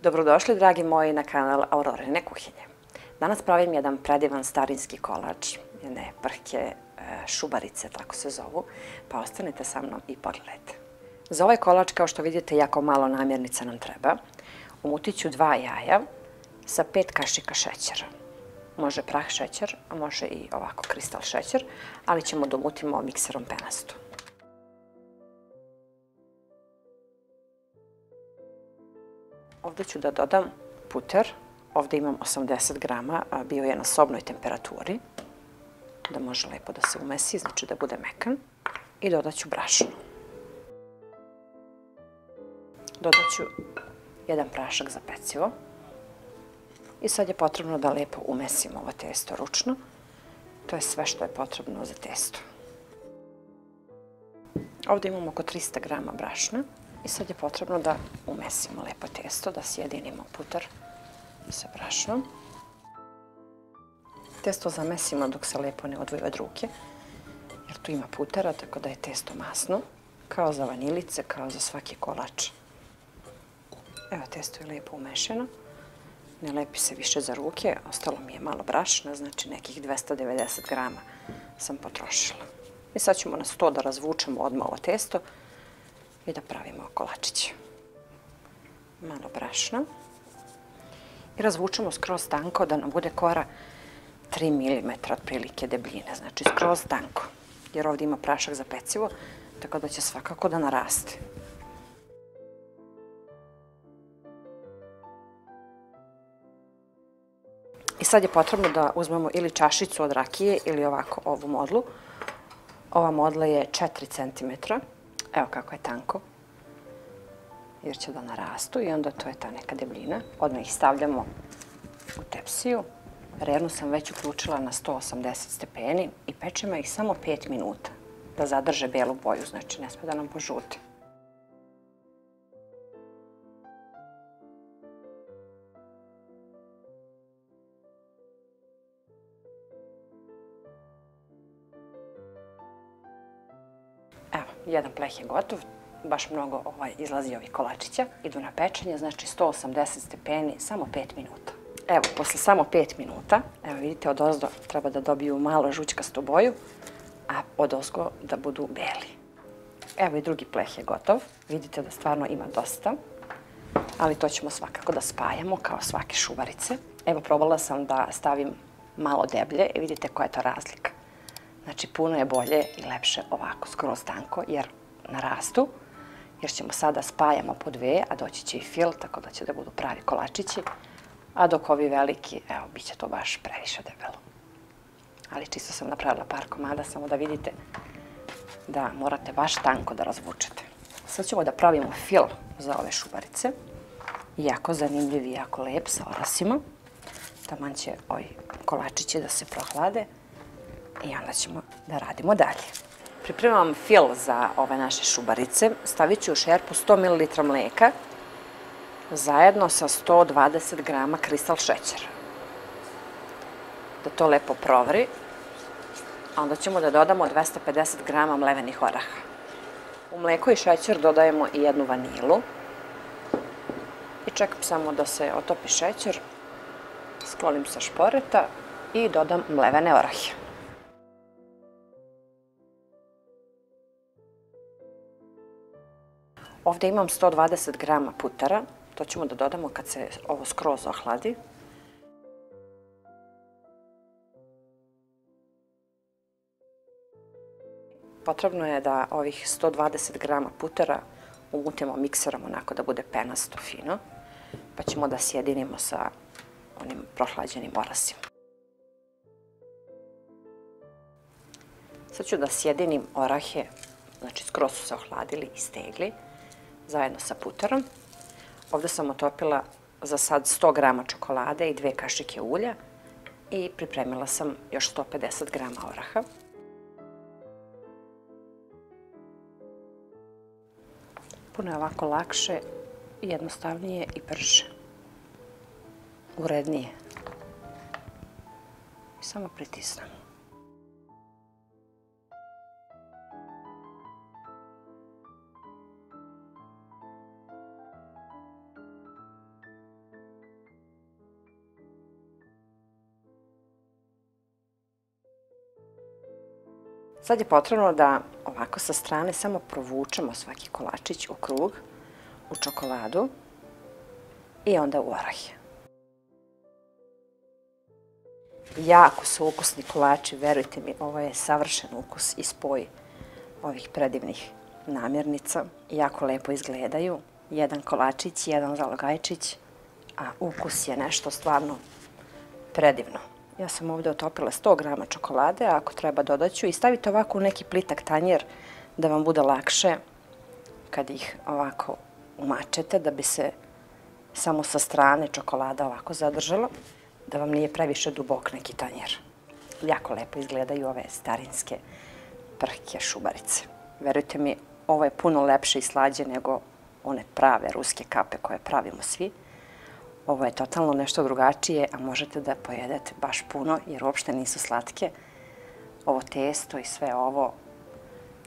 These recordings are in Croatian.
Dobrodošli, dragi moji, na kanal Aurorine kuhinje. Danas pravim jedan predivan starinski kolač, jedne prhke šubarice, tako se zovu, pa ostanite sa mnom i pogledajte. Za ovaj kolač, kao što vidite, jako malo namirnica nam treba. Umutit ću 2 jaja sa 5 kašika šećera. Može prah šećer, a može i ovako kristal šećer, ali ćemo da umutimo mikserom penasto. Ovdje ću da dodam puter, ovdje imam 80 grama, bio je na sobnoj temperaturi, da može lepo da se umesi, znači da bude mekan. I dodat ću brašno. Dodat ću jedan prašak za pecivo. I sad je potrebno da lepo umesimo ovo testo ručno. To je sve što je potrebno za testo. Ovdje imamo oko 300 grama brašna. I sad je potrebno da umesimo lepo testo, da sjedinimo puter sa brašnom. Testo zamesimo dok se lepo ne odvoji od ruke, jer tu ima putera, tako da je testo masno, kao za vanilice, kao za svaki kolač. Evo, testo je lepo umešeno, ne lepi se više za ruke, ostalo mi je malo brašna, znači nekih 290 grama sam potrošila. I sad ćemo na sto da razvučemo odmah ovo testo i da pravimo kolačiće. Malo brašna. I razvučemo skroz tanko da nam bude kora 3 mm otprilike debljine, znači skroz tanko. Jer ovdje ima prašak za pecivo, tako da će svakako da naraste. I sad je potrebno da uzmemo ili čašicu od rakije ili ovako ovu modlu. Ova modla je 4 cm. Evo kako je tanko, jer će da narastu i onda to je ta neka debljina. Odmah ih stavljamo u tepsiju. Rernu sam već uključila na 180 stepeni i pečemo ih samo 5 minuta da zadrže belu boju, znači ne sme da nam požute. Evo, jedan pleh je gotov, baš mnogo izlazi ovih kolačića. Idu na pečenje, znači 180 stepeni, samo 5 minuta. Evo, posle samo 5 minuta, evo vidite, odozdo treba da dobiju malo žućkastu boju, a odozgo da budu beli. Evo i drugi pleh je gotov, vidite da stvarno ima dosta, ali to ćemo svakako da spajamo kao svake šubarice. Evo, probala sam da stavim malo deblje i vidite koja je to razlika. Znači, puno je bolje i lepše ovako, skroz tanko, jer narastu, jer ćemo sada spajamo po 2, a doći će i fil, tako da će da budu pravi kolačići, a dok ovi veliki, evo, bit će to baš previše debelo. Ali čisto sam napravila par komada, samo da vidite da morate baš tanko da razvučete. Sad ćemo da pravimo fil za ove šubarice. Jako zanimljiv i jako lep, sa orasima. Taman će ovi kolačići da se prohlade. I onda ćemo da radimo dalje. Pripremam fil za ove naše šubarice. Stavit ću u šerpu 100 ml mleka zajedno sa 120 grama kristal šećera. Da to lepo provri. A onda ćemo da dodamo 250 grama mlevenih oraha. U mleko i šećer dodajemo i jednu vanilu. I čekam samo da se otopi šećer. Sklonim sa šporeta i dodam mlevene orahe. Ovdje imam 120 grama putera, to ćemo da dodamo kad se ovo skroz ohladi. Potrebno je da ovih 120 grama putera umutimo mikserom onako da bude penasto fino, pa ćemo da sjedinimo sa onim prohlađenim orasima. Sad ću da sjedinim orahe, znači skroz su se ohladili i stegli, zajedno sa puterom. Ovdje sam otopila za sad 100 grama čokolade i 2 kašike ulja i pripremila sam još 150 grama oraha. Puno je ovako lakše, jednostavnije i brže. Urednije. I samo pritisnemo. Sad je potrebno da ovako sa strane samo provučemo svaki kolačić u krug, u čokoladu i onda u orahe. Jako su ukusni kolači, verujte mi, ovo je savršen ukus i spoj ovih predivnih namirnica. Jako lepo izgledaju. Jedan kolačić, jedan zalogajčić, a ukus je nešto stvarno predivno. Ja sam ovdje otopila 100 grama čokolade, a ako treba dodaću i stavite ovako u neki plitak tanjer da vam bude lakše kad ih ovako umačete, da bi se samo sa strane čokolada ovako zadržala, da vam nije previše dubok neki tanjer. Jako lepo izgledaju ove starinske prhke šubarice. Verujte mi, ovo je puno lepše i slađe nego one prave ruske kape koje pravimo svi. Ovo je totalno nešto drugačije, a možete da pojedete baš puno jer uopšte nisu slatke. Ovo testo i sve ovo,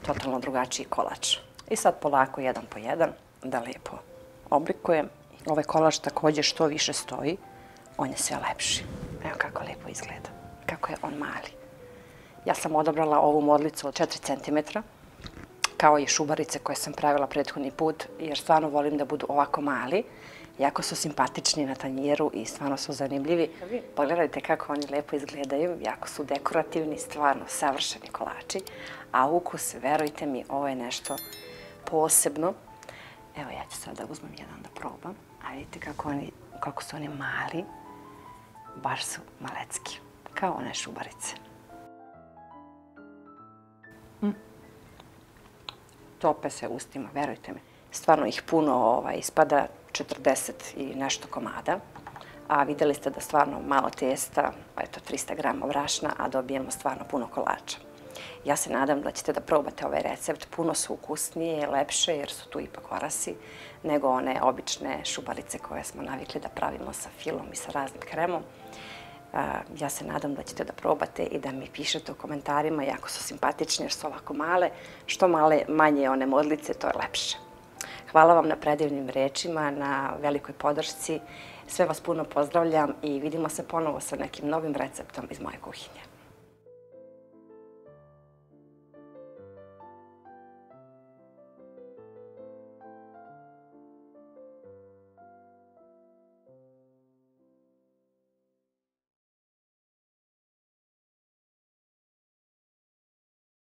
totalno drugačiji kolač. I sad polako jedan po jedan da lepo oblikujem. Ovaj kolač također što više stoji, on je sve lepši. Evo kako lepo izgleda, kako je on mali. Ja sam odabrala ovu modlicu od 4 cm, kao i šubarice koje sam pravila prethodni put, jer stvarno volim da budu ovako mali. Jako su simpatični na tanjiru i stvarno su zanimljivi. Pogledajte kako oni lepo izgledaju, jako su dekorativni, stvarno savršeni kolači. A ukus, verujte mi, ovo je nešto posebno. Evo ja ću sad da uzmem jedan da probam. A vidite kako su oni mali, baš su malecki, kao one šubarice. Tope se ustima, verujte mi. Stvarno ih puno ispada, 40 i nešto komada. A vidjeli ste da stvarno malo testa, eto 300 grama brašna, a dobijemo stvarno puno kolača. Ja se nadam da ćete da probate ovaj recept. Puno su ukusnije, lepše, jer su tu ipak orasi, nego one obične šubarice koje smo navikli da pravimo sa filom i sa raznim kremom. Ja se nadam da ćete da probate i da mi pišete u komentarima, jako su simpatični jer su ovako male. Što manje one modlice, to je lepše. Hvala vam na predivnim rečima, na velikoj podršci. Sve vas puno pozdravljam i vidimo se ponovo sa nekim novim receptom iz moje kuhinje.